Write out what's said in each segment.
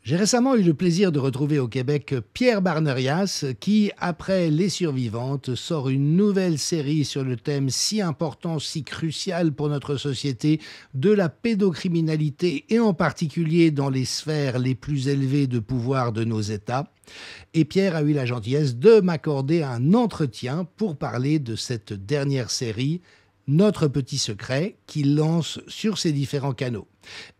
J'ai récemment eu le plaisir de retrouver au Québec Pierre Barnerias qui, après Les Survivantes, sort une nouvelle série sur le thème si important, si crucial pour notre société de la pédocriminalité et en particulier dans les sphères les plus élevées de pouvoir de nos États. Et Pierre a eu la gentillesse de m'accorder un entretien pour parler de cette dernière série, Notre petit secret, qu'il lance sur ses différents canaux.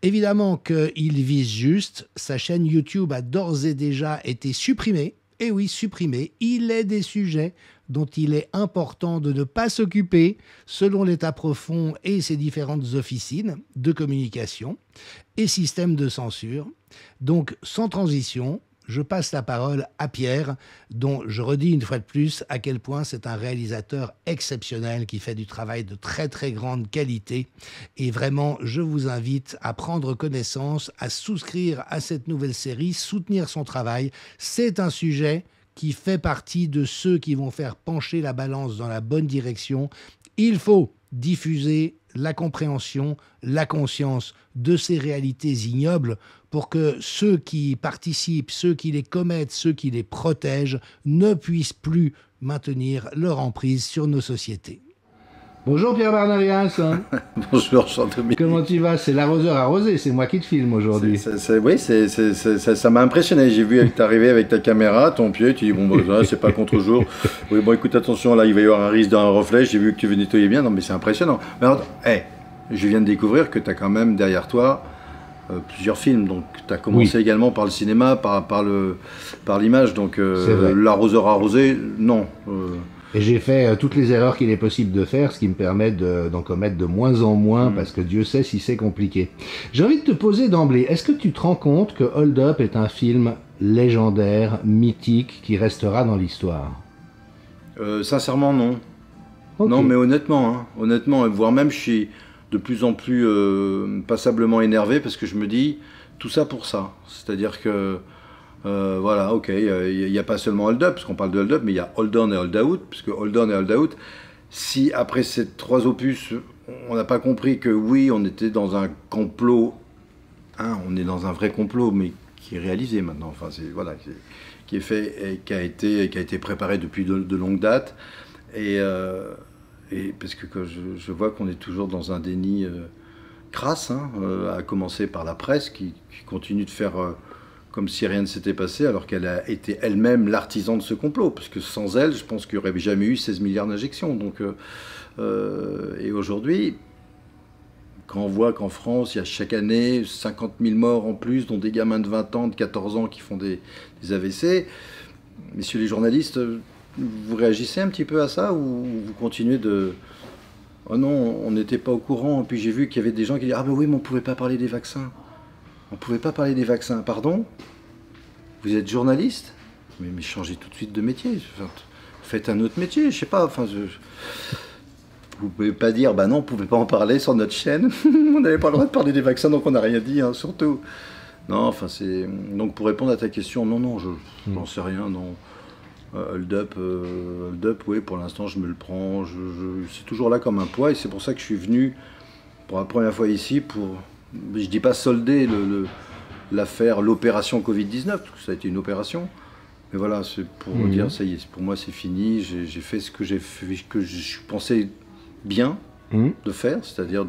Évidemment qu'il vise juste, sa chaîne YouTube a d'ores et déjà été supprimée. Et oui, supprimée. Il est des sujets dont il est important de ne pas s'occuper selon l'État profond et ses différentes officines de communication et systèmes de censure. Donc, sans transition, je passe la parole à Pierre, dont je redis une fois de plus à quel point c'est un réalisateur exceptionnel qui fait du travail de très très grande qualité. Et vraiment, je vous invite à prendre connaissance, à souscrire à cette nouvelle série, soutenir son travail. C'est un sujet qui fait partie de ceux qui vont faire pencher la balance dans la bonne direction. Il faut diffuser la compréhension, la conscience de ces réalités ignobles pour que ceux qui participent, ceux qui les commettent, ceux qui les protègent ne puissent plus maintenir leur emprise sur nos sociétés. Bonjour Pierre Barnerias. Bonjour Jean-Dominique. Comment tu vas? C'est l'arroseur arrosé, c'est moi qui te filme aujourd'hui. Oui, ça m'a impressionné. J'ai vu t'arriver avec ta caméra, ton pied, tu dis bon, c'est pas le contre-jour. Oui, bon, écoute, attention, là, il va y avoir un risque d'un reflet. J'ai vu que tu veux nettoyer bien. Non, mais c'est impressionnant. Mais alors, je viens de découvrir que tu as quand même derrière toi plusieurs films. Donc, tu as commencé également par le cinéma, par l'image. Donc, l'arroseur arrosé, non. Et j'ai fait toutes les erreurs qu'il est possible de faire, ce qui me permet d'en commettre de moins en moins, parce que Dieu sait si c'est compliqué. J'ai envie de te poser d'emblée, est-ce que tu te rends compte que Hold Up est un film légendaire, mythique, qui restera dans l'histoire? Sincèrement, non. Okay. Non, mais honnêtement, voire même je suis de plus en plus passablement énervé, parce que je me dis, tout ça pour ça. C'est-à-dire que voilà, ok, il n'y a pas seulement Hold Up, parce qu'on parle de Hold Up, mais il y a Hold On et Hold Out, puisque Hold On et Hold Out, si après ces trois opus, on n'a pas compris que oui, on était dans un complot, on est dans un vrai complot, mais qui est réalisé maintenant, enfin, voilà, qui est fait et qui a été préparé depuis de longues dates, et parce que je vois qu'on est toujours dans un déni crasse, à commencer par la presse, qui continue de faire comme si rien ne s'était passé, alors qu'elle a été elle-même l'artisan de ce complot, parce que sans elle, je pense qu'il n'y aurait jamais eu 16 milliards d'injections. Donc, et aujourd'hui, quand on voit qu'en France, il y a chaque année 50 000 morts en plus, dont des gamins de 20 ans, de 14 ans qui font des AVC, messieurs les journalistes, vous réagissez un petit peu à ça, ou vous continuez de... Oh non, on n'était pas au courant, puis j'ai vu qu'il y avait des gens qui disaient « Ah ben oui, mais on ne pouvait pas parler des vaccins ». On ne pouvait pas parler des vaccins. Pardon? Vous êtes journaliste? Mais changez tout de suite de métier. Enfin, faites un autre métier, je sais pas. Enfin, vous ne pouvez pas dire, bah non, on ne pouvait pas en parler sur notre chaîne. On n'avait pas le droit de parler des vaccins, donc on n'a rien dit, surtout. Non, enfin, c'est... Donc pour répondre à ta question, non, je n'en sais rien, non. Hold Up, oui, pour l'instant, je me le prends. C'est toujours là comme un poids, et c'est pour ça que je suis venu pour la première fois ici pour... Je dis pas solder l'affaire, l'opération Covid-19, parce que ça a été une opération. Mais voilà, c'est pour dire, ça y est, pour moi c'est fini, j'ai fait ce que je pensais bien de faire, c'est-à-dire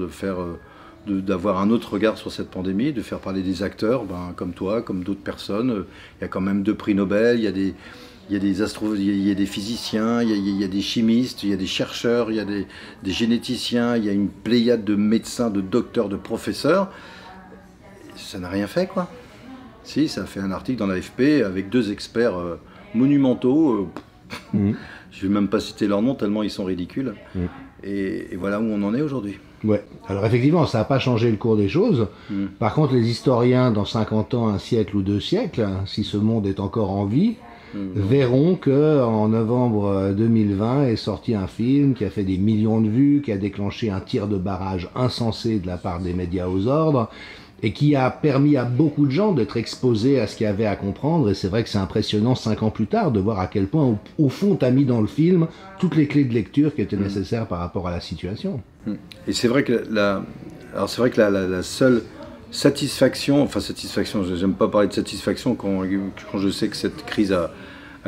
d'avoir un autre regard sur cette pandémie, de faire parler des acteurs, comme toi, comme d'autres personnes. Il y a quand même 2 prix Nobel, il y a des physiciens, il y a des chimistes, il y a des chercheurs, il y a des généticiens, il y a une pléiade de médecins, de docteurs, de professeurs. Ça n'a rien fait, quoi. Si, ça a fait un article dans l'AFP avec 2 experts monumentaux. Je ne vais même pas citer leurs noms tellement ils sont ridicules. Et voilà où on en est aujourd'hui. Ouais. Alors effectivement, ça n'a pas changé le cours des choses. Par contre, les historiens, dans 50 ans, un siècle ou 2 siècles, si ce monde est encore en vie, verront qu'en novembre 2020 est sorti un film qui a fait des millions de vues, qui a déclenché un tir de barrage insensé de la part des médias aux ordres, et qui a permis à beaucoup de gens d'être exposés à ce qu'il y avait à comprendre. Et c'est vrai que c'est impressionnant 5 ans plus tard de voir à quel point, au fond, tu as mis dans le film toutes les clés de lecture qui étaient nécessaires par rapport à la situation. Et c'est vrai que la seule satisfaction, enfin satisfaction, j'aime pas parler de satisfaction quand je sais que cette crise a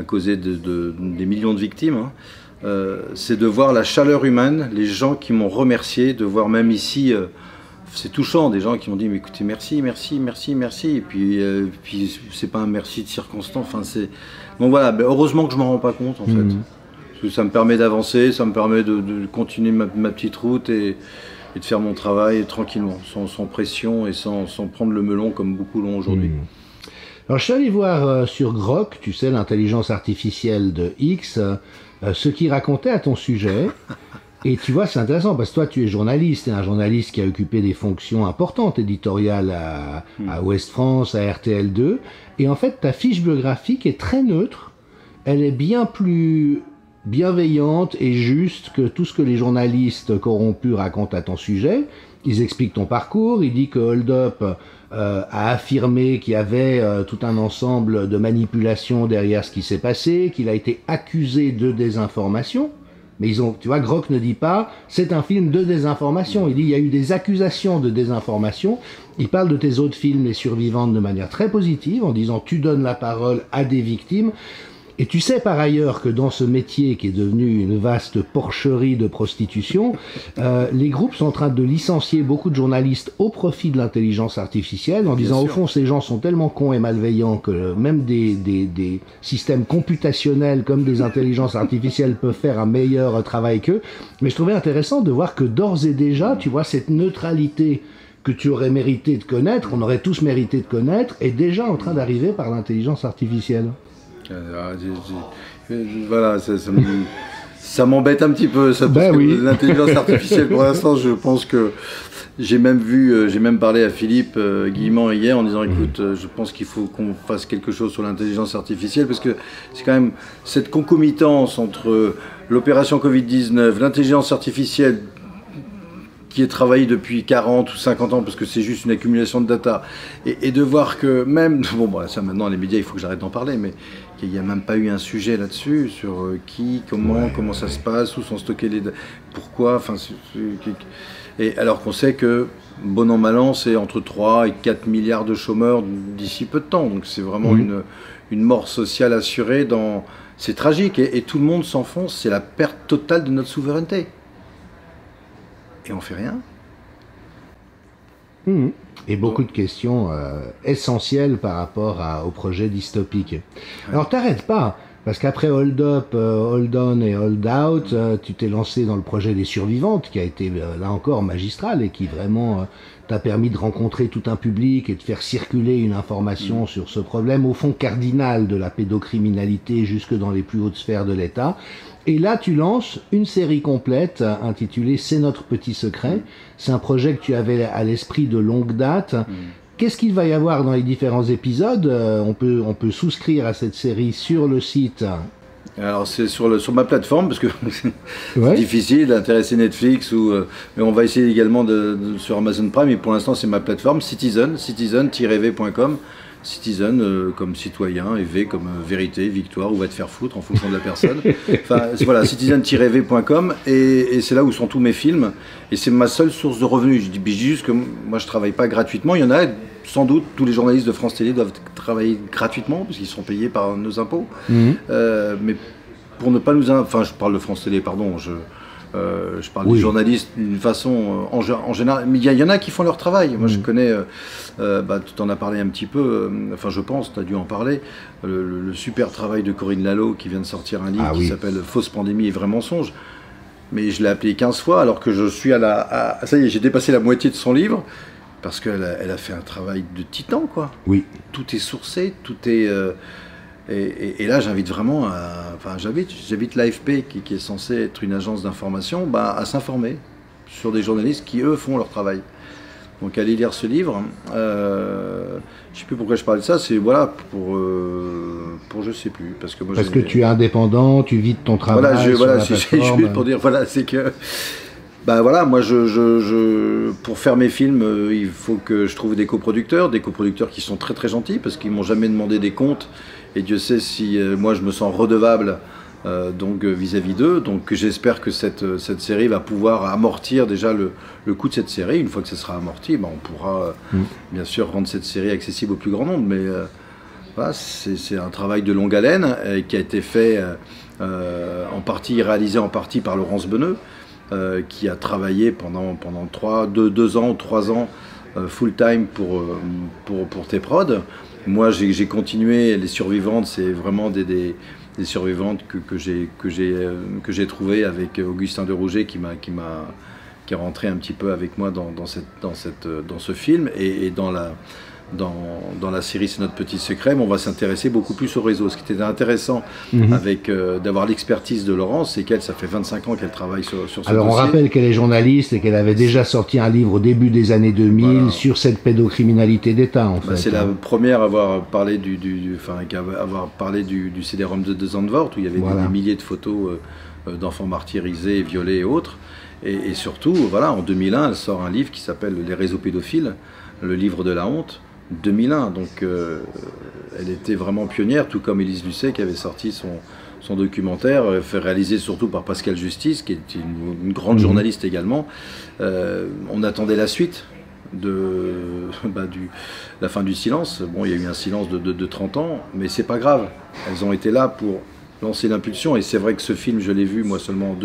causé des millions de victimes, hein. C'est de voir la chaleur humaine, les gens qui m'ont remercié, de voir même ici, c'est touchant, des gens qui m'ont dit mais écoutez merci, merci, merci, merci, et puis c'est pas un merci de circonstance, enfin c'est... Donc voilà, ben, heureusement que je m'en rends pas compte en fait, parce que ça me permet d'avancer, ça me permet de continuer ma petite route et de faire mon travail tranquillement, sans pression et sans prendre le melon comme beaucoup l'ont aujourd'hui. Alors je suis allé voir sur Grok, tu sais, l'intelligence artificielle de X, ce qu'il racontait à ton sujet. Et tu vois, c'est intéressant parce que toi, tu es journaliste, et un journaliste qui a occupé des fonctions importantes éditoriales à Ouest France, à RTL2. Et en fait, ta fiche biographique est très neutre. Elle est bien plus bienveillante et juste que tout ce que les journalistes corrompus racontent à ton sujet. Ils expliquent ton parcours, il dit que Hold Up a affirmé qu'il y avait tout un ensemble de manipulations derrière ce qui s'est passé, qu'il a été accusé de désinformation. Mais tu vois, Grok ne dit pas c'est un film de désinformation. Il dit il y a eu des accusations de désinformation. Il parle de tes autres films, Les Survivantes, de manière très positive, en disant tu donnes la parole à des victimes. Et tu sais par ailleurs que dans ce métier qui est devenu une vaste porcherie de prostitution, les groupes sont en train de licencier beaucoup de journalistes au profit de l'intelligence artificielle, en disant au fond ces gens sont tellement cons et malveillants que même des systèmes computationnels comme des intelligences artificielles peuvent faire un meilleur travail qu'eux. Mais je trouvais intéressant de voir que d'ores et déjà, tu vois, cette neutralité que tu aurais mérité de connaître, on aurait tous mérité de connaître, est déjà en train d'arriver par l'intelligence artificielle. Voilà, ça m'embête un petit peu, ça, parce que l'intelligence artificielle, pour l'instant, je pense que j'ai même parlé à Philippe Guillemant hier en disant écoute, je pense qu'il faut qu'on fasse quelque chose sur l'intelligence artificielle, parce que c'est quand même cette concomitance entre l'opération Covid-19, l'intelligence artificielle qui est travaillé depuis 40 ou 50 ans, parce que c'est juste une accumulation de data, et de voir que même, bon, ça maintenant les médias, il faut que j'arrête d'en parler, mais qu'il n'y a même pas eu un sujet là-dessus, sur qui, comment ça se passe, où sont stockés les... pourquoi, enfin... Et alors qu'on sait que, bon an, mal an, c'est entre 3 et 4 milliards de chômeurs d'ici peu de temps, donc c'est vraiment une mort sociale assurée dans... C'est tragique, et tout le monde s'enfonce, c'est la perte totale de notre souveraineté. Et on fait rien. Et beaucoup de questions essentielles par rapport au projet dystopique. Ouais. Alors t'arrêtes pas, parce qu'après Hold Up, Hold On et Hold Out, tu t'es lancé dans le projet des Survivantes, qui a été là encore magistral et qui vraiment t'a permis de rencontrer tout un public et de faire circuler une information sur ce problème au fond cardinal de la pédocriminalité jusque dans les plus hautes sphères de l'État. Et là, tu lances une série complète intitulée « C'est notre petit secret ». C'est un projet que tu avais à l'esprit de longue date. Qu'est-ce qu'il va y avoir dans les différents épisodes ? On peut souscrire à cette série sur le site. Alors c'est sur ma plateforme, parce que c'est difficile d'intéresser Netflix, mais on va essayer également sur Amazon Prime, et pour l'instant c'est ma plateforme, citizen-v.com. Citizen comme citoyen et V comme vérité, victoire, ou va te faire foutre en fonction de la personne. Enfin voilà, citizen-v.com, et c'est là où sont tous mes films, et c'est ma seule source de revenus. Je dis juste que moi je travaille pas gratuitement. Il y en a sans doute, tous les journalistes de France Télé doivent travailler gratuitement parce qu'ils sont payés par nos impôts. Mais pour ne pas enfin je parle de France Télé, pardon, je parle des journalistes d'une façon en général, mais il y en a qui font leur travail. Moi je connais, tu t'en as parlé un petit peu, enfin je pense, tu as dû en parler, le super travail de Corinne Lalo qui vient de sortir un livre qui s'appelle Fausse pandémie et vrai mensonge. Mais je l'ai appelé 15 fois alors que je suis ça y est, j'ai dépassé la moitié de son livre, parce qu'elle a fait un travail de titan, quoi. Oui. Tout est sourcé, tout est... Et là, j'invite vraiment j'invite l'AFP, qui est censée être une agence d'information, à s'informer sur des journalistes qui, eux, font leur travail. Donc, allez lire ce livre. Je ne sais plus pourquoi je parle de ça, c'est pour je sais plus. Parce que tu es indépendant, tu vis de ton travail. C'est juste pour dire, c'est que... moi, pour faire mes films, il faut que je trouve des coproducteurs qui sont très très gentils, parce qu'ils m'ont jamais demandé des comptes, et Dieu sait si moi je me sens redevable donc vis-à-vis d'eux. Donc j'espère que cette série va pouvoir amortir déjà le coût de cette série. Une fois que ça sera amorti, ben, on pourra bien sûr rendre cette série accessible au plus grand nombre. Mais voilà, c'est un travail de longue haleine qui a été fait en partie, réalisé en partie par Laurence Beneux, qui a travaillé pendant 2 ans ou 3 ans full time pour T-Prod. Moi j'ai continué. Les survivantes, c'est vraiment des survivantes que j'ai trouvées avec Augustin de Rouget qui est rentré un petit peu avec moi dans ce film et dans la série C'est notre petit secret. Mais on va s'intéresser beaucoup plus au réseau. Ce qui était intéressant avec d'avoir l'expertise de Laurence, c'est qu'elle, ça fait 25 ans qu'elle travaille sur ce dossier. Alors on rappelle qu'elle est journaliste et qu'elle avait déjà sorti un livre au début des années 2000 sur cette pédocriminalité d'État, en fait. C'est la première à avoir parlé du CD-ROM de Zandvoort, où il y avait des milliers de photos d'enfants martyrisés, violés et autres. Et surtout, voilà, en 2001, elle sort un livre qui s'appelle Les réseaux pédophiles, le livre de la honte. 2001, donc elle était vraiment pionnière, tout comme Élise Lucet qui avait sorti son documentaire, fait réaliser surtout par Pascal Justice, qui est une grande journaliste également. On attendait la suite de la fin du silence. Bon, il y a eu un silence de 30 ans, mais c'est pas grave. Elles ont été là pour lancer l'impulsion, et c'est vrai que ce film, je l'ai vu moi seulement en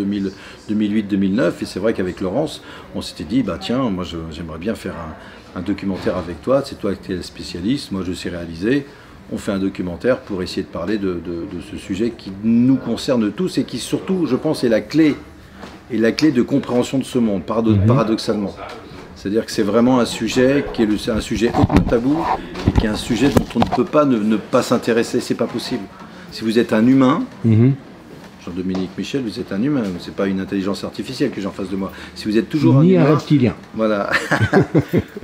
2008-2009, et c'est vrai qu'avec Laurence, on s'était dit, bah tiens, moi j'aimerais bien faire un documentaire avec toi, c'est toi qui es le spécialiste, moi je sais réaliser, on fait un documentaire pour essayer de parler de ce sujet qui nous concerne tous et qui surtout, je pense, est la clé de compréhension de ce monde, paradoxalement. C'est-à-dire que c'est vraiment un sujet qui est un sujet hautement tabou et qui est un sujet dont on ne peut pas ne pas s'intéresser, c'est pas possible. Si vous êtes un humain, Jean-Dominique Michel, vous êtes un humain, c'est pas une intelligence artificielle que j'ai en face de moi. Si vous êtes toujours un humain, un reptilien. Voilà,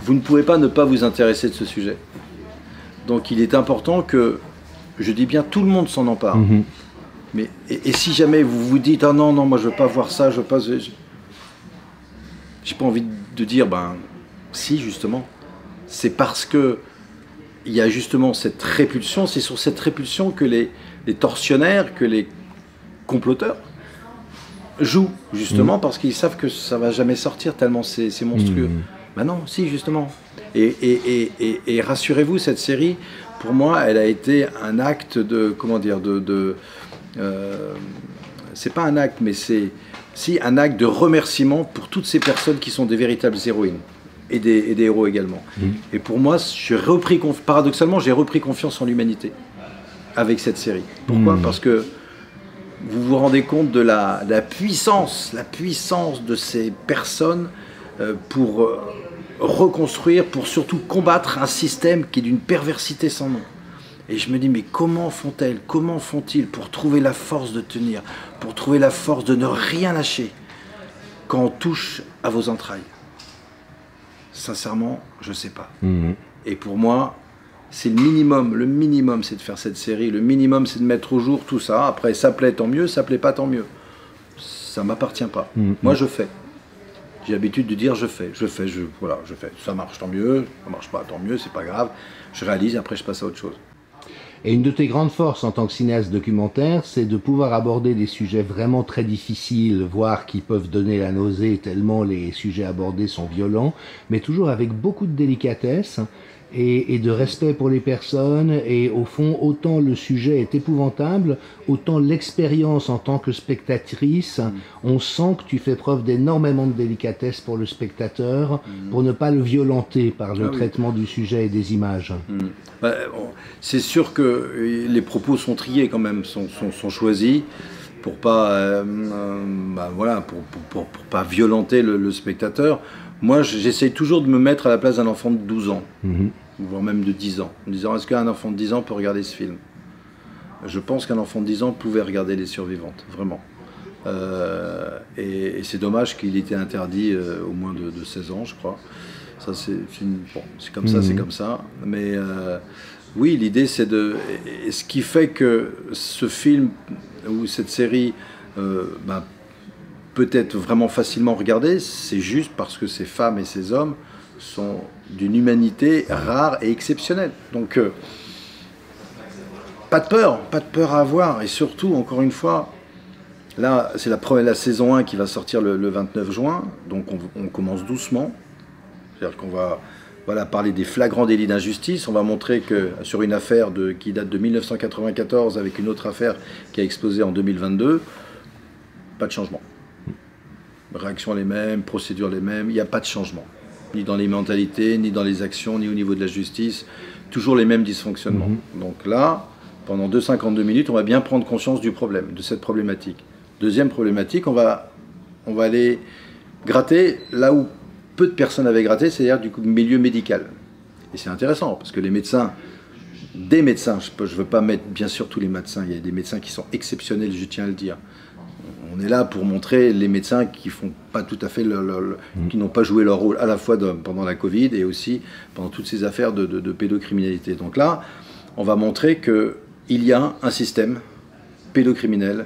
vous ne pouvez pas ne pas vous intéresser de ce sujet. Donc il est important que, je dis bien, tout le monde s'en empare. Mais et si jamais vous vous dites, ah non, moi je veux pas voir ça, j'ai pas envie de dire, ben si justement, c'est parce que il y a justement cette répulsion, c'est sur cette répulsion que les tortionnaires, que les comploteurs jouent, justement, parce qu'ils savent que ça va jamais sortir tellement c'est monstrueux. Ben non, si, justement. Et rassurez-vous, cette série, pour moi, elle a été un acte de, comment dire, c'est pas un acte, mais c'est un acte de remerciement pour toutes ces personnes qui sont des véritables héroïnes. Et des héros également. Et pour moi, paradoxalement, j'ai repris confiance en l'humanité avec cette série. Pourquoi ? Parce que vous vous rendez compte de la puissance de ces personnes pour reconstruire, pour surtout combattre un système qui est d'une perversité sans nom. Et je me dis, mais comment font-elles, comment font-ils pour trouver la force de tenir, pour trouver la force de ne rien lâcher quand on touche à vos entrailles ? Sincèrement, je ne sais pas. Et pour moi, c'est le minimum. Le minimum, c'est de faire cette série. Le minimum, c'est de mettre au jour tout ça. Après, ça plaît, tant mieux. Ça plaît pas, tant mieux. Ça ne m'appartient pas. Moi, je fais. J'ai l'habitude de dire je fais. Voilà, je fais. Ça marche, tant mieux. Ça marche pas, tant mieux. C'est pas grave. Je réalise, après, je passe à autre chose. Et une de tes grandes forces en tant que cinéaste documentaire, c'est de pouvoir aborder des sujets vraiment très difficiles, voire qui peuvent donner la nausée tellement les sujets abordés sont violents, mais toujours avec beaucoup de délicatesse et de respect pour les personnes. Et au fond, autant le sujet est épouvantable, autant l'expérience en tant que spectatrice, on sent que tu fais preuve d'énormément de délicatesse pour le spectateur, pour ne pas le violenter par le traitement du sujet et des images. C'est sûr que les propos sont triés quand même, sont choisis pour pas, voilà, pour pas violenter le spectateur. Moi, j'essaye toujours de me mettre à la place d'un enfant de 12 ans, voire même de 10 ans, en disant, est-ce qu'un enfant de 10 ans peut regarder ce film ? Je pense qu'un enfant de 10 ans pouvait regarder Les Survivantes, vraiment. Et c'est dommage qu'il ait été interdit au moins de 16 ans, je crois. Ça, c'est comme ça, c'est comme ça. Mais oui, l'idée, c'est de... Et ce qui fait que ce film, ou cette série, peut être vraiment facilement regardée, c'est juste parce que ces femmes et ces hommes sont d'une humanité rare et exceptionnelle. Donc, pas de peur à avoir. Et surtout, encore une fois, Là, c'est la saison 1 qui va sortir le 29 juin, donc on commence doucement. C'est-à-dire qu'on va parler des flagrants délits d'injustice. On va montrer que sur une affaire qui date de 1994 avec une autre affaire qui a explosé en 2022, pas de changement. Réactions les mêmes, procédures les mêmes, il n'y a pas de changement. Ni dans les mentalités, ni dans les actions, ni au niveau de la justice. Toujours les mêmes dysfonctionnements. Donc là, pendant 2,52 minutes, on va bien prendre conscience du problème, de cette problématique. Deuxième problématique, on va aller gratter là où peu de personnes avaient gratté, c'est-à-dire du milieu médical. Et c'est intéressant, parce que des médecins, je ne veux pas mettre bien sûr tous les médecins, il y a des médecins qui sont exceptionnels, je tiens à le dire. On est là pour montrer les médecins qui font pas tout à fait qui n'ont pas joué leur rôle à la fois pendant la Covid et aussi pendant toutes ces affaires de pédocriminalité. Donc là, on va montrer qu'il y a un système pédocriminel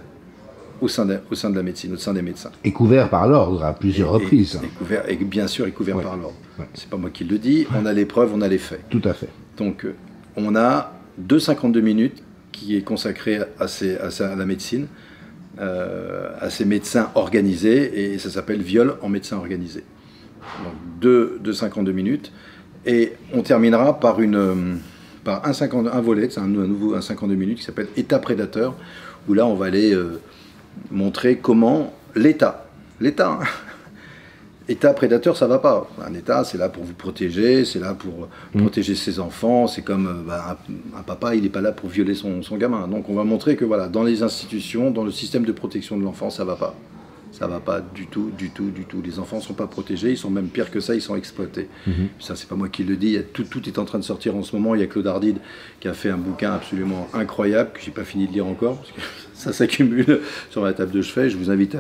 au sein de la médecine, au sein des médecins. Et couvert par l'ordre à plusieurs reprises. Et bien sûr, couvert par l'ordre. Ouais. C'est pas moi qui le dis, on a les preuves, on a les faits. Tout à fait. Donc, on a 2,52 minutes qui est consacrée à la médecine, à ces médecins organisés, et ça s'appelle Viol en médecin organisé. Donc 2,52 minutes, et on terminera par un volet, c'est un nouveau 1,52 minutes qui s'appelle État prédateur, où là on va aller montrer comment l'État, État prédateur, ça va pas. Un État, c'est là pour vous protéger, c'est là pour protéger ses enfants. C'est comme un papa, il n'est pas là pour violer son gamin. Donc on va montrer que voilà, dans les institutions, dans le système de protection de l'enfant, ça va pas. Ça va pas du tout. Les enfants ne sont pas protégés, ils sont même pires que ça, ils sont exploités. Ça, c'est pas moi qui le dis. Tout est en train de sortir en ce moment. Il y a Claude Ardide qui a fait un bouquin absolument incroyable que j'ai pas fini de lire encore, parce que ça s'accumule sur la table de chevet. Je vous invite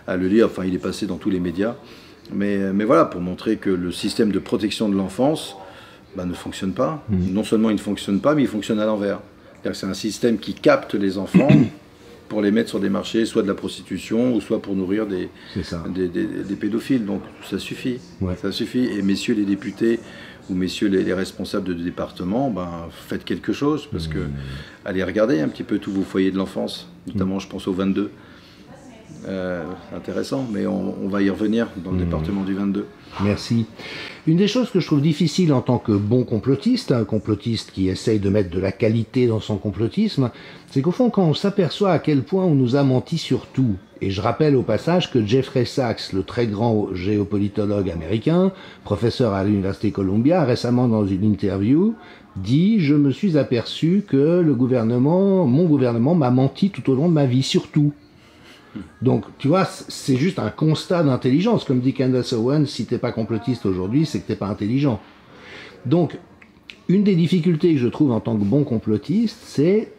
à le lire. Enfin, il est passé dans tous les médias. Mais voilà, pour montrer que le système de protection de l'enfance ne fonctionne pas. Non seulement il ne fonctionne pas, mais il fonctionne à l'envers. C'est un système qui capte les enfants pour les mettre sur des marchés, soit de la prostitution, ou soit pour nourrir des pédophiles. Donc ça suffit. Ouais. Ça suffit. Et messieurs les députés, ou messieurs les responsables de département, faites quelque chose, parce que allez regarder un petit peu tous vos foyers de l'enfance, notamment je pense au 22. Intéressant, mais on va y revenir dans le département du 22. Merci. Une des choses que je trouve difficile en tant que bon complotiste, un complotiste qui essaye de mettre de la qualité dans son complotisme, c'est qu'au fond, quand on s'aperçoit à quel point on nous a menti sur tout, et je rappelle au passage que Jeffrey Sachs, le très grand géopolitologue américain, professeur à l'Université Columbia, récemment dans une interview, dit « Je me suis aperçu que mon gouvernement m'a menti tout au long de ma vie, sur tout ». Donc, tu vois, c'est juste un constat d'intelligence. Comme dit Candace Owens, si t'es pas complotiste aujourd'hui, c'est que t'es pas intelligent. Donc, une des difficultés que je trouve en tant que bon complotiste, c'est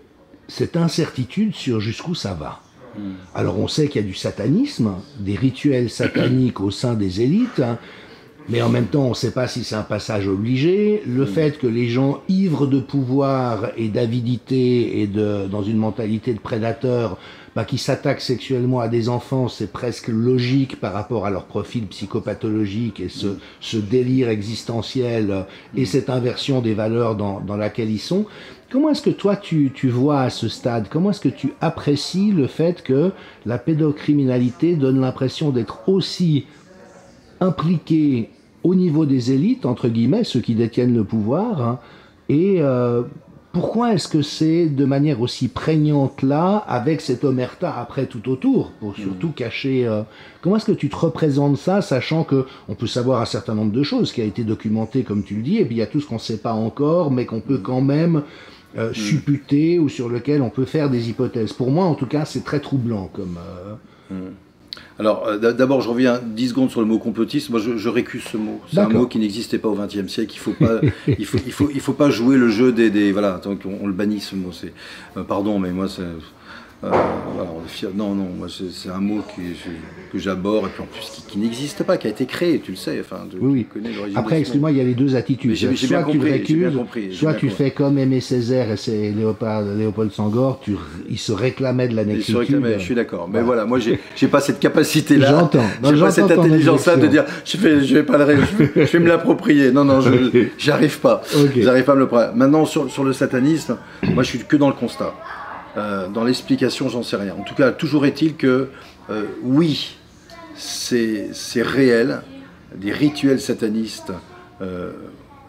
cette incertitude sur jusqu'où ça va. Alors, on sait qu'il y a du satanisme, des rituels sataniques au sein des élites, mais en même temps, on ne sait pas si c'est un passage obligé. Le fait que les gens ivres de pouvoir et d'avidité et dans une mentalité de prédateur, qui s'attaquent sexuellement à des enfants, c'est presque logique par rapport à leur profil psychopathologique et ce délire existentiel et cette inversion des valeurs dans laquelle ils sont. Comment est-ce que toi tu vois à ce stade, comment est-ce que tu apprécies le fait que la pédocriminalité donne l'impression d'être aussi impliqués au niveau des élites, entre guillemets, ceux qui détiennent le pouvoir, et pourquoi est-ce que c'est de manière aussi prégnante là, avec cette omerta après tout autour, pour surtout cacher... comment est-ce que tu te représentes ça, sachant qu'on peut savoir un certain nombre de choses qui a été documenté, comme tu le dis, et puis il y a tout ce qu'on ne sait pas encore, mais qu'on peut quand même supputer, ou sur lequel on peut faire des hypothèses. Pour moi, en tout cas, c'est très troublant comme... Alors, d'abord, je reviens 10 secondes sur le mot complotiste. Moi, je récuse ce mot. C'est un mot qui n'existait pas au XXe siècle. Il faut pas jouer le jeu voilà, on le bannit, ce mot. Pardon, mais moi, c'est... non, moi, c'est un mot que j'aborde, et puis en plus qui n'existe pas, qui a été créé, tu le sais. Oui. Après, excuse-moi, il y a les deux attitudes. Soit tu le récuses, soit tu fais comme Aimé Césaire et Léopold Senghor, il se réclamait de la négritude. Je suis d'accord. Mais voilà, moi, j'ai pas cette capacité-là. J'entends. J'ai pas cette intelligence-là de dire, je vais me l'approprier. Non, j'arrive pas. Okay. J'arrive pas à me le prendre. Maintenant, sur le satanisme, moi, je suis que dans le constat. Dans l'explication, j'en sais rien. En tout cas, toujours est-il que oui, c'est réel, des rituels satanistes,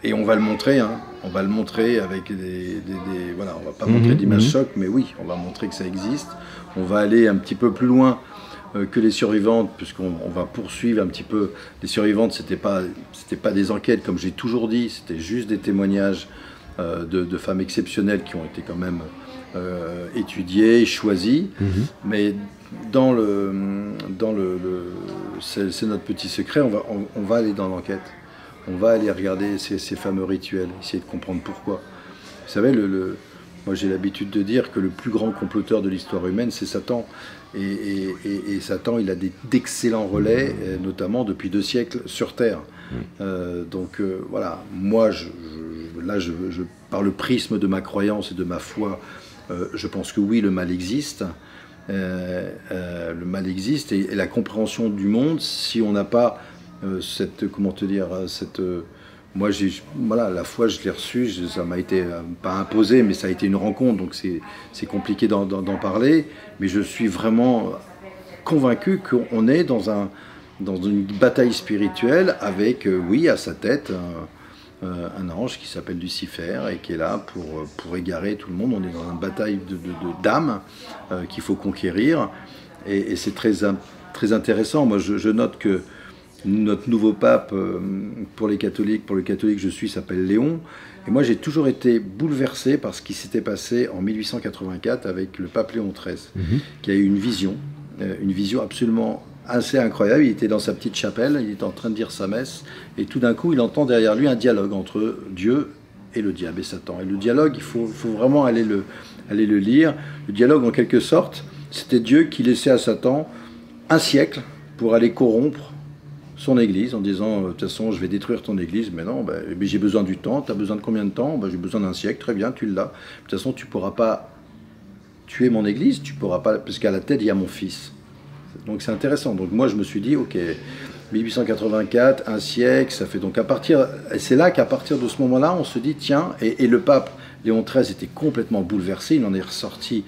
et on va le montrer, hein. On va le montrer avec voilà, on va pas montrer d'images choc, mais oui, on va montrer que ça existe. On va aller un petit peu plus loin que les survivantes, puisqu'on va poursuivre un petit peu. Les survivantes, c'était pas des enquêtes, comme j'ai toujours dit, c'était juste des témoignages de femmes exceptionnelles qui ont été quand même étudiées, choisies. Mais c'est notre petit secret, on va aller dans l'enquête. On va aller regarder ces fameux rituels, essayer de comprendre pourquoi. Vous savez, moi j'ai l'habitude de dire que le plus grand comploteur de l'histoire humaine, c'est Satan. Et Satan, il a d'excellents relais, notamment depuis 2 siècles sur Terre. Donc voilà, moi, par le prisme de ma croyance et de ma foi, je pense que oui, le mal existe. Le mal existe et la compréhension du monde, si on n'a pas comment te dire, moi, voilà, la foi, je l'ai reçue, ça m'a été, pas imposé, mais ça a été une rencontre, donc c'est compliqué d'en parler, mais je suis vraiment convaincu qu'on est dans une bataille spirituelle avec, oui, à sa tête, un ange qui s'appelle Lucifer et qui est là pour égarer tout le monde. On est dans une bataille d'âmes qu'il faut conquérir, et c'est très intéressant. Moi, je note que notre nouveau pape, pour le catholique que je suis, s'appelle Léon. Et moi, j'ai toujours été bouleversé par ce qui s'était passé en 1884 avec le pape Léon XIII, qui a eu une vision absolument assez incroyable. Il était dans sa petite chapelle, il était en train de dire sa messe, et tout d'un coup, il entend derrière lui un dialogue entre Dieu et le diable et Satan. Et le dialogue, il faut vraiment aller le lire. Le dialogue, en quelque sorte, c'était Dieu qui laissait à Satan 1 siècle pour aller corrompre son église en disant de toute façon je vais détruire ton église, mais non, mais j'ai besoin du temps. Tu as besoin de combien de temps? J'ai besoin d'1 siècle. Très bien, tu l'as. De toute façon, tu pourras pas tuer mon église, tu pourras pas, parce qu'à la tête il y a mon fils. Donc c'est intéressant. Donc moi je me suis dit ok, 1884, 1 siècle, ça fait donc c'est là qu'à partir de ce moment-là on se dit tiens, et le pape Léon XIII était complètement bouleversé, il en est ressorti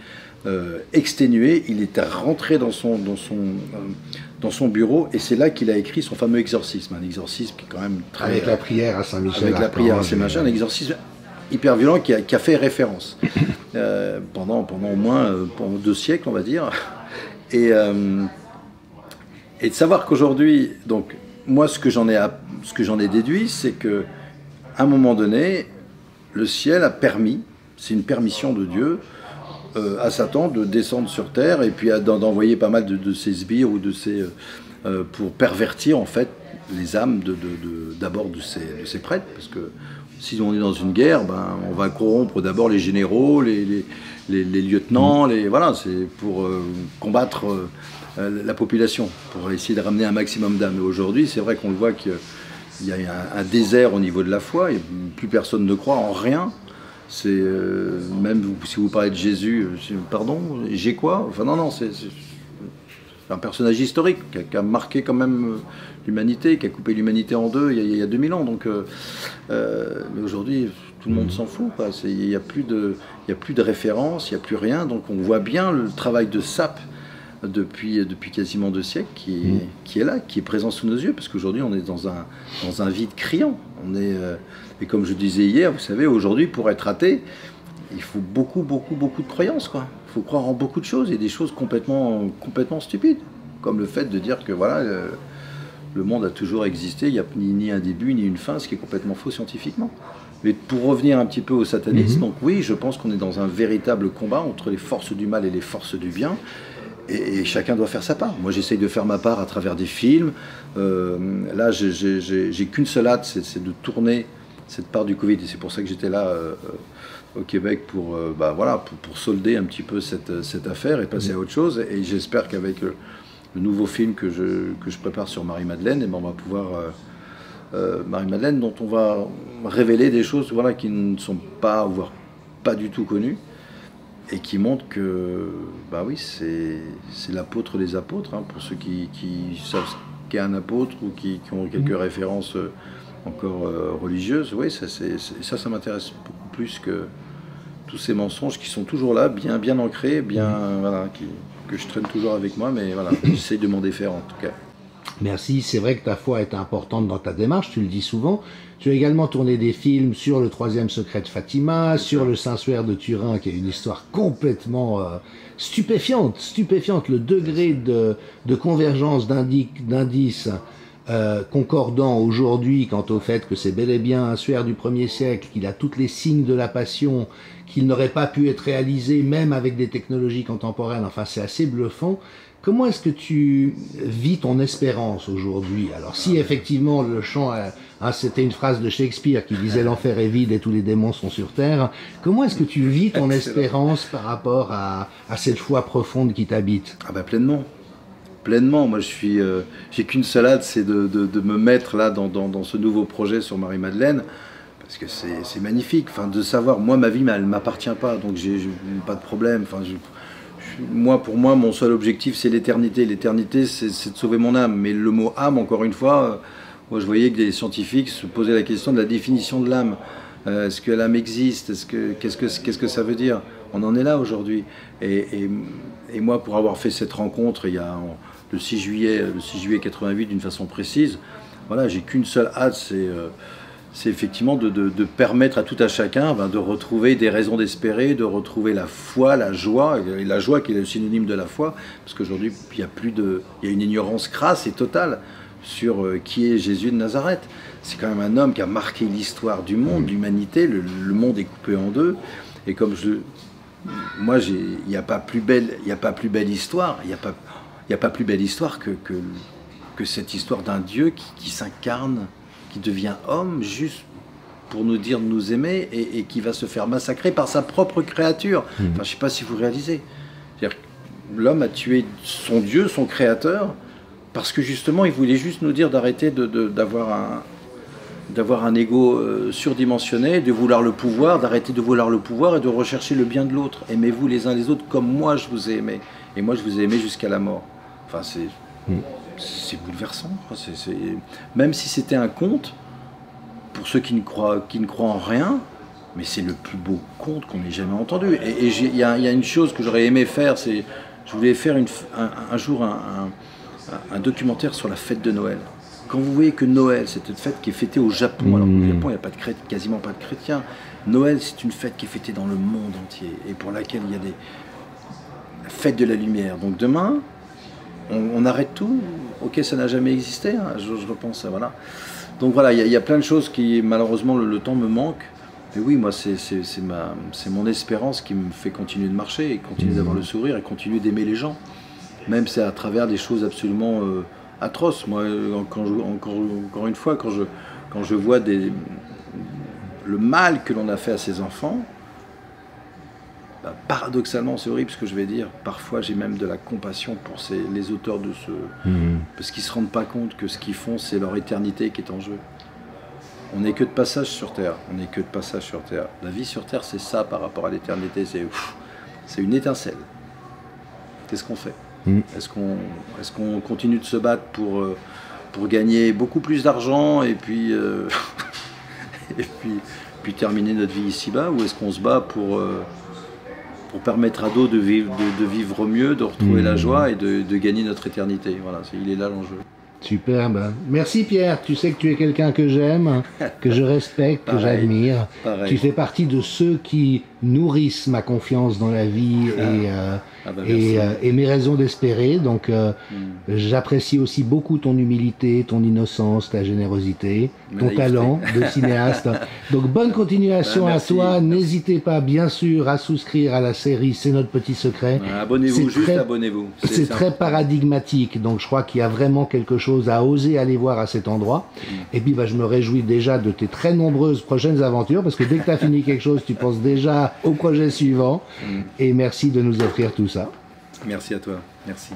exténué, il était rentré dans son bureau, et c'est là qu'il a écrit son fameux exorcisme, un exorcisme qui est quand même très... Avec la prière à Saint-Michel. Avec la prière à Saint-Michel, un exorcisme hyper violent qui a fait référence pendant au moins 2 siècles, on va dire. Et de savoir qu'aujourd'hui, donc moi ce que j'en ai déduit, c'est que à un moment donné, le ciel a permis, c'est une permission de Dieu, à Satan de descendre sur terre et puis d'envoyer pas mal de ses sbires ou pour pervertir en fait les âmes d'abord de ces prêtres, parce que si on est dans une guerre, on va corrompre d'abord les généraux, les lieutenants, voilà, c'est pour combattre la population, pour essayer de ramener un maximum d'âmes. Et aujourd'hui, c'est vrai qu'on le voit qu'il y a un désert au niveau de la foi, et plus personne ne croit en rien. C'est même si vous parlez de Jésus, pardon, j'ai quoi? Enfin non, c'est un personnage historique qui a marqué quand même l'humanité, qui a coupé l'humanité en deux il y a 2000 ans. Donc, mais aujourd'hui, tout le monde s'en fout. Il n'y a plus de référence, il n'y a plus rien. Donc on voit bien le travail de sape depuis quasiment 2 siècles qui est là, qui est présent sous nos yeux, parce qu'aujourd'hui on est dans un vide criant. Et comme je disais hier, vous savez, aujourd'hui pour être athée, il faut beaucoup de croyances, quoi. Il faut croire en beaucoup de choses, et des choses complètement stupides, comme le fait de dire que voilà, le monde a toujours existé, il n'y a ni un début ni une fin, ce qui est complètement faux scientifiquement. Mais pour revenir un petit peu au satanisme, donc oui, je pense qu'on est dans un véritable combat entre les forces du mal et les forces du bien. Et chacun doit faire sa part. Moi, j'essaye de faire ma part à travers des films. Là, j'ai qu'une seule hâte, c'est de tourner cette part du Covid. Et c'est pour ça que j'étais là au Québec pour solder un petit peu cette affaire et passer à autre chose. Et j'espère qu'avec le nouveau film que je prépare sur Marie-Madeleine, on va pouvoir... Marie-Madeleine, dont on va révéler des choses, voilà, qui ne sont pas, voire pas du tout connues, et qui montre que, oui, c'est l'apôtre des apôtres, hein, pour ceux qui savent ce qu'est un apôtre ou qui ont quelques références encore religieuses. Oui, ça m'intéresse beaucoup plus tous ces mensonges qui sont toujours là, bien ancrés, voilà, que je traîne toujours avec moi, mais voilà, j'essaie de m'en défaire en tout cas. Merci, c'est vrai que ta foi est importante dans ta démarche, tu le dis souvent. Tu as également tourné des films sur le troisième secret de Fatima, sur le Saint-Suaire de Turin, qui est une histoire complètement stupéfiante. Le degré de convergence d'indices concordant aujourd'hui quant au fait que c'est bel et bien un suaire du 1er siècle, qu'il a tous les signes de la passion, qu'il n'aurait pas pu être réalisé même avec des technologies contemporaines. Enfin, c'est assez bluffant. Comment est-ce que tu vis ton espérance aujourd'hui? Alors si effectivement le chant, c'était une phrase de Shakespeare qui disait l'enfer est vide et tous les démons sont sur terre, comment est-ce que tu vis ton espérance par rapport à cette foi profonde qui t'habite? Ah bah pleinement. Moi j'ai qu'une seule hâte, c'est de me mettre là dans ce nouveau projet sur Marie-Madeleine, parce que c'est magnifique, enfin, de savoir, moi ma vie elle m'appartient pas, donc j'ai pas de problème, enfin, pour moi, mon seul objectif, c'est l'éternité. L'éternité, c'est de sauver mon âme. Mais le mot âme, encore une fois, moi, je voyais que des scientifiques se posaient la question de la définition de l'âme. Est-ce que l'âme existe? Qu'est-ce que ça veut dire? On en est là aujourd'hui. Et moi, pour avoir fait cette rencontre, il y a le 6 juillet 88, d'une façon précise, voilà, j'ai qu'une seule hâte, c'est effectivement de permettre à tout à chacun de retrouver des raisons d'espérer, de retrouver la foi, la joie, et la joie qui est le synonyme de la foi, parce qu'aujourd'hui il y a une ignorance crasse et totale sur qui est Jésus de Nazareth. C'est quand même un homme qui a marqué l'histoire du monde, de l'humanité, le monde est coupé en deux, et comme moi il n'y a pas plus belle histoire, il n'y a pas plus belle histoire que cette histoire d'un Dieu qui s'incarne, qui devient homme juste pour nous dire de nous aimer et qui va se faire massacrer par sa propre créature. Enfin, je ne sais pas si vous réalisez. L'homme a tué son Dieu, son créateur, parce que justement, il voulait juste nous dire d'arrêter d'avoir un ego surdimensionné, de vouloir le pouvoir, d'arrêter de vouloir le pouvoir et de rechercher le bien de l'autre. Aimez-vous les uns les autres comme moi je vous ai aimé. Et moi je vous ai aimé jusqu'à la mort. Enfin, c'est bouleversant. Même si c'était un conte, pour ceux qui ne croient en rien, mais c'est le plus beau conte qu'on ait jamais entendu. Et il y a une chose que j'aurais aimé faire, je voulais faire un jour un documentaire sur la fête de Noël. Quand vous voyez que Noël, c'est une fête qui est fêtée au Japon, alors qu'au Japon, il n'y a quasiment pas de chrétiens. Noël, c'est une fête qui est fêtée dans le monde entier et pour laquelle il y a la fête de la lumière. Donc demain, on arrête tout. Ok, ça n'a jamais existé, hein, je repense, voilà. Donc voilà, il y a plein de choses qui, malheureusement, le temps me manque. Mais oui, moi, c'est mon espérance qui me fait continuer de marcher, et continuer d'avoir le sourire, et continuer d'aimer les gens. Même c'est à travers des choses absolument atroces. Moi, encore une fois, quand je vois le mal que l'on a fait à ces enfants, paradoxalement, c'est horrible ce que je vais dire, parfois j'ai même de la compassion pour les auteurs de parce qu'ils ne se rendent pas compte que ce qu'ils font, c'est leur éternité qui est en jeu. On n'est que de passage sur Terre, La vie sur Terre, c'est ça par rapport à l'éternité, c'est une étincelle. Qu'est-ce qu'on fait? Est-ce qu'on continue de se battre pour gagner beaucoup plus d'argent et puis, puis terminer notre vie ici-bas, ou est-ce qu'on se bat pour permettre à d'autres de vivre mieux, de retrouver la joie et de gagner notre éternité? Voilà, il est là l'enjeu. Superbe. Merci Pierre, tu sais que tu es quelqu'un que j'aime, que je respecte, que j'admire. Tu fais partie de ceux qui nourrissent ma confiance dans la vie et mes raisons d'espérer. Donc j'apprécie aussi beaucoup ton humilité, ton innocence, ta générosité, ton talent de cinéaste. Donc bonne continuation à toi. N'hésitez pas bien sûr à souscrire à la série C'est notre petit secret. Abonnez-vous, abonnez-vous. C'est très paradigmatique, donc je crois qu'il y a vraiment quelque chose à oser aller voir à cet endroit. Et puis je me réjouis déjà de tes très nombreuses prochaines aventures, parce que dès que tu as fini quelque chose, tu penses déjà au projet suivant. Et merci de nous offrir tout ça. Merci à toi. Merci.